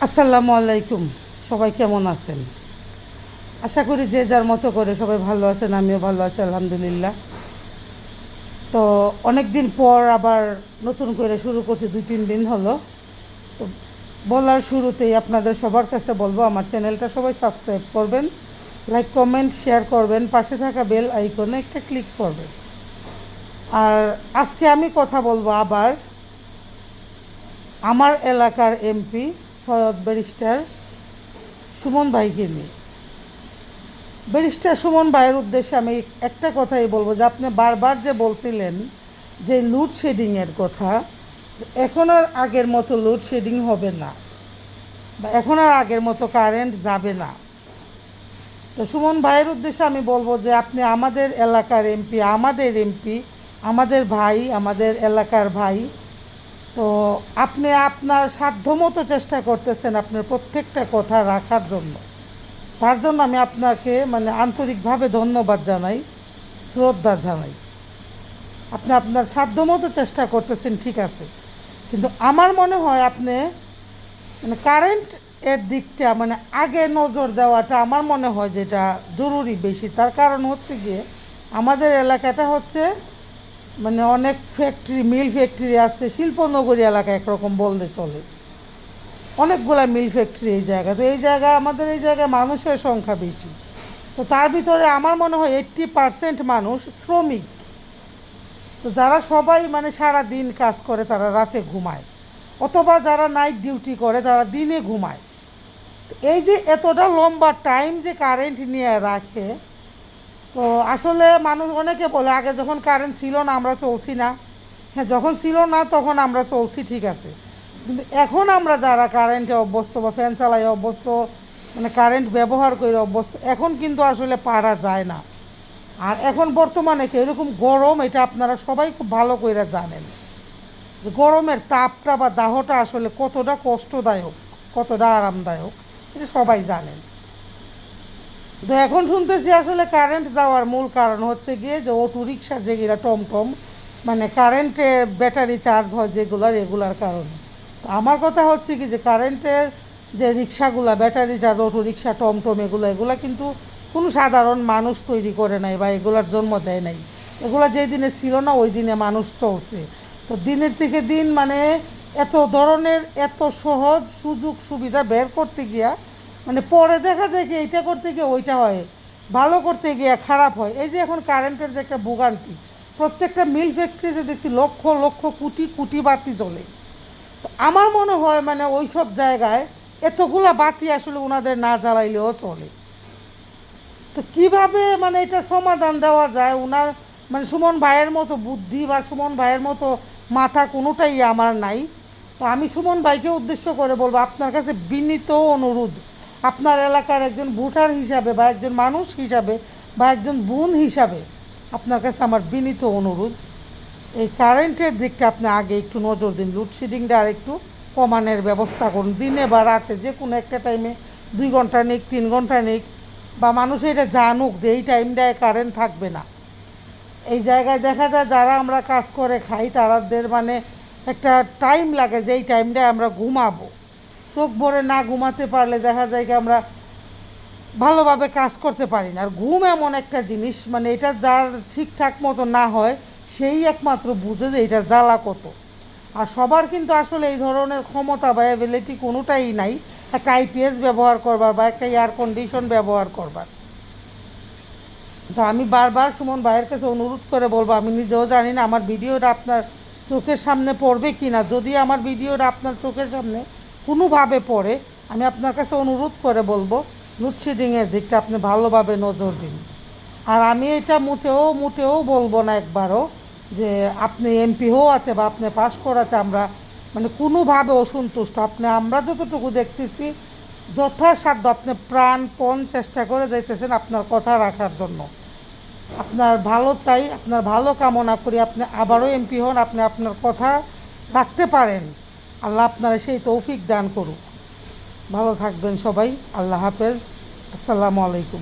আসসালামু আলাইকুম। সবাই কেমন আছেন? আশা করি যে যার মতো করে সবাই ভালো আছেন, আমিও ভালো আছি আলহামদুলিল্লাহ। তো অনেক দিন পর আবার নতুন করে শুরু করছি, 2-3 দিন হলো। তো বলার শুরুতেই আপনাদের সবার কাছে বলবো, আমার চ্যানেলটা সবাই সাবস্ক্রাইব করবেন, লাইক কমেন্ট শেয়ার করবেন, পাশে থাকা বেল আইকনে একটা ক্লিক করবেন। আর আজকে আমি কথা বলবো আবার আমার এলাকার এমপি সৈয়দ ব্যারিস্টার সুমন ভাইকে নিয়ে। ব্যারিস্টার সুমন ভাইয়ের উদ্দেশ্যে আমি একটা কথাই বলবো, যে আপনি বারবার যে বলছিলেন যে লোডশেডিংয়ের কথা, এখন আর আগের মতো লোডশেডিং হবে না, বা এখন আর আগের মতো কারেন্ট যাবে না। তো সুমন ভাইয়ের উদ্দেশ্যে আমি বলবো যে আপনি আমাদের এলাকার এমপি, আমাদের ভাই, আমাদের এলাকার ভাই। তো আপনি আপনার সাধ্যমতো চেষ্টা করতেছেন আপনার প্রত্যেকটা কথা রাখার জন্য। তার জন্য আমি আপনাকে আন্তরিকভাবে ধন্যবাদ জানাই, শ্রদ্ধা জানাই। আপনি আপনার সাধ্যমতো চেষ্টা করতেছেন, ঠিক আছে, কিন্তু আমার মনে হয় আপনি কারেন্ট এর দিকটা আগে নজর দেওয়াটা আমার মনে হয় যেটা জরুরি বেশি। তার কারণ হচ্ছে গিয়ে আমাদের এলাকাটা হচ্ছে অনেক ফ্যাক্টরি, মিল ফ্যাক্টরি আছে, শিল্পনগরী এলাকা একরকম বললে চলে। অনেকগুলা মিল ফ্যাক্টরি এই জায়গা, তো এই জায়গায় আমাদের এই জায়গায় মানুষের সংখ্যা বেশি। তো তার ভিতরে আমার মনে হয় 80% মানুষ শ্রমিক। তো যারা সবাই সারা দিন কাজ করে তারা রাতে ঘুমায়, অথবা যারা নাইট ডিউটি করে তারা দিনে ঘুমায়। এই যে এতটা লম্বা টাইম যে কারেন্ট নিয়ে রাখে, তো আসলে মানুষ অনেকে বলে আগে যখন কারেন্ট ছিল না আমরা চলছি না। হ্যাঁ, যখন ছিল না তখন আমরা চলছি, ঠিক আছে, কিন্তু এখন আমরা যারা কারেন্টে অভ্যস্ত বা ফ্যান চালাই অভ্যস্ত, কারেন্ট ব্যবহার করে অভ্যস্ত, এখন কিন্তু আসলে পারা যায় না। আর এখন বর্তমানে এরকম গরম, এটা আপনারা সবাই খুব ভালো করে জানেন যে গরমের তাপটা বা দাহটা আসলে কতটা কষ্টদায়ক, কতটা আরামদায়ক, এটা সবাই জানেন। তো এখন শুনতেছি আসলে কারেন্ট যাওয়ার মূল কারণ হচ্ছে গিয়ে যে অটো রিক্সা যেগুলো, টমটম, কারেন্টে ব্যাটারি চার্জ হয় যেগুলো, রেগুলার কারণে। তো আমার কথা হচ্ছে কি যে কারেন্টের যে রিক্সাগুলো, ব্যাটারি চার্জ অটো রিক্সা, টমটম, এগুলো কিন্তু কোনো সাধারণ মানুষ তৈরি করে নাই বা এগুলার জন্ম দেয় নাই। এগুলো যেই দিনে ছিল না ওই দিনে মানুষ চলছে। তো দিনের থেকে দিন এত ধরনের এত সহজ সুযোগ সুবিধা বের করতে গিয়া পরে দেখা যায় কি এইটা করতে গিয়ে ওইটা হয়, ভালো করতে গিয়ে খারাপ হয়। এই যে এখন কারেন্টের যে একটা ভোগান্তি, প্রত্যেকটা মিল ফ্যাক্টরিতে দেখছি লক্ষ লক্ষ কোটি কোটি বাতি জ্বলে। তো আমার মনে হয় ওই সব জায়গায় এতগুলা বাতি আসলে ওনাদের না জ্বালাইলেও চলে। তো কীভাবে এটা সমাধান দেওয়া যায়, ওনার সুমন ভাইয়ের মতো বুদ্ধি বা সুমন ভাইয়ের মতো মাথা কোনোটাই আমার নাই। তো আমি সুমন ভাইকে উদ্দেশ্য করে বলবো, আপনার কাছে বিনীত অনুরোধ, আপনার এলাকার একজন ভোটার হিসাবে বা একজন মানুষ হিসাবে বা একজন বোন হিসাবে আপনার কাছে আমার বিনীত অনুরোধ, এই কারেন্টের দিকটা আপনি আগে একটু নজর দিন। লোডশেডিংটা আর একটু কমানোর ব্যবস্থা করুন, দিনে বা রাতে যে কোনো একটা টাইমে, 2 ঘন্টা নিক, 3 ঘন্টা নিক, বা মানুষ এটা জানুক যে এই টাইমটায় কারেন্ট থাকবে না। এই জায়গায় দেখা যায় যারা আমরা কাজ করে খাই তাদের একটা টাইম লাগে যে এই টাইমটায় আমরা ঘুমাবো। চোখ ভরে না ঘুমাতে পারলে দেখা যায় কি আমরা ভালোভাবে কাজ করতে পারি না। আর ঘুম এমন একটা জিনিস, এটা যার ঠিকঠাক মতো না হয় সেই একমাত্র বুঝে যে এটার জ্বালা কত। আর সবার কিন্তু আসলে এই ধরনের ক্ষমতা বা অ্যাবিলিটি কোনোটাই নাই একটা আইপিএস ব্যবহার করবার বা একটা এয়ার কন্ডিশন ব্যবহার করবার। তো আমি বারবার সুমন ভাইয়ের কাছে অনুরোধ করে বলবো, আমি নিজেও জানি না আমার ভিডিওটা আপনার চোখের সামনে পড়বে কি না। যদি আমার ভিডিওটা আপনার চোখের সামনে কোনোভাবে পড়ে, আমি আপনার কাছে অনুরোধ করে বলবো লোডশেডিংয়ের দিকটা আপনি ভালোভাবে নজর দিন। আর আমি এটা মোটেও মোটেও বলবো না একবারও যে আপনি এমপি হওয়াতে বা আপনি পাশ করাতে আমরা কোনোভাবে অসন্তুষ্ট। আমরা যতটুকু দেখতেছি যথাসাধ্য আপনি প্রাণপণ চেষ্টা করে যাইতেছেন আপনার কথা রাখার জন্য। আপনার ভালো চাই, আপনার ভালো কামনা করি, আপনি আবারও এমপি হন, আপনি আপনার কথা রাখতে পারেন। আল্লাহ আপনারা সেই তৌফিক দান করুক। ভালো থাকবেন সবাই। আল্লাহ হাফেজ। আসসালামু আলাইকুম।